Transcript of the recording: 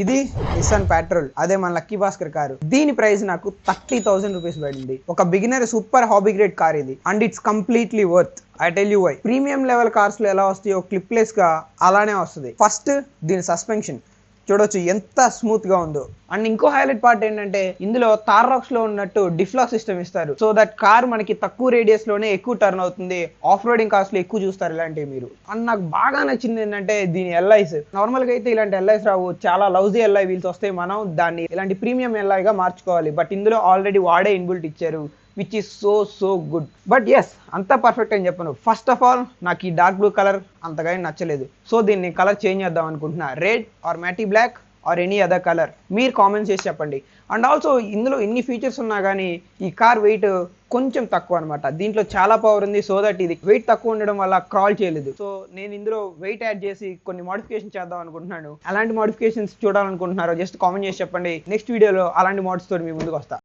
ఇది Nissan Patrol, అదే మన లక్కీ భాస్కర్ కారు. దీని ప్రైస్ నాకు 30,000 రూపీస్ పడింది. ఒక beginner super hobby grade car ఇది, and it's completely worth. I tell you why. Premium level cars లో ఎలా వస్తాయో క్లిప్లెస్ గా అలానే వస్తుంది. ఫస్ట్ దీని సస్పెన్షన్ చూడొచ్చు ఎంత స్మూత్ గా ఉందో. అండ్ ఇంకో హైలైట్ పార్ట్ ఏంటంటే ఇందులో థార్ రాక్స్ లో ఉన్నట్టు డిఫ్లాక్ సిస్టమ్ ఇస్తారు. సో దట్ కార్ మనకి తక్కువ రేడియస్ లోనే ఎక్కువ టర్న్ అవుతుంది. ఆఫ్ రోడింగ్ కార్స్ లో ఎక్కువ చూస్తారు ఇలాంటివి మీరు. అండ్ నాకు బాగా నచ్చింది ఏంటంటే దీని ఎల్ఐస్. నార్మల్ గా అయితే ఇలాంటి ఎల్ఐస్ రావు, చాలా లౌజీ ఎల్ఐ వీల్స్ వస్తాయి. మనం దాన్ని ఇలాంటి ప్రీమియం ఎల్ఐ గా మార్చుకోవాలి. బట్ ఇందులో ఆల్రెడీ వాడే ఇన్బుల్ట్ ఇచ్చారు, which is so good. But yes, అంతా పర్ఫెక్ట్ అని చెప్పను. ఫస్ట్ ఆఫ్ ఆల్ నాకు ఈ డార్క్ బ్లూ కలర్ అంతగా నచ్చలేదు. సో దీన్ని కలర్ చేంజ్ చేద్దాం అనుకుంటున్నా. Red or matte black or any other colour మీరు కామెంట్ చేసి చెప్పండి. అండ్ ఆల్సో ఇందులో ఇన్ని ఫీచర్స్ ఉన్నా కానీ ఈ కార్ వెయిట్ కొంచెం తక్కువ అనమాట. దీంట్లో చాలా పవర్ ఉంది. సో దట్ ఇది వెయిట్ తక్కువ ఉండడం వల్ల క్రాల్ చేయలేదు. సో నేను ఇందులో వెయిట్ యాడ్ చేసి కొన్ని మోడిఫికేషన్ చేద్దాం అనుకుంటున్నాను. అలాంటి మోడిఫికేషన్స్ చూడాలనుకుంటున్నారో జస్ట్ కామెంట్ చేసి చెప్పండి. నెక్స్ట్ వీడియోలో అలాంటి మోడ్స్ తోటి మీ ముందుకు వస్తా.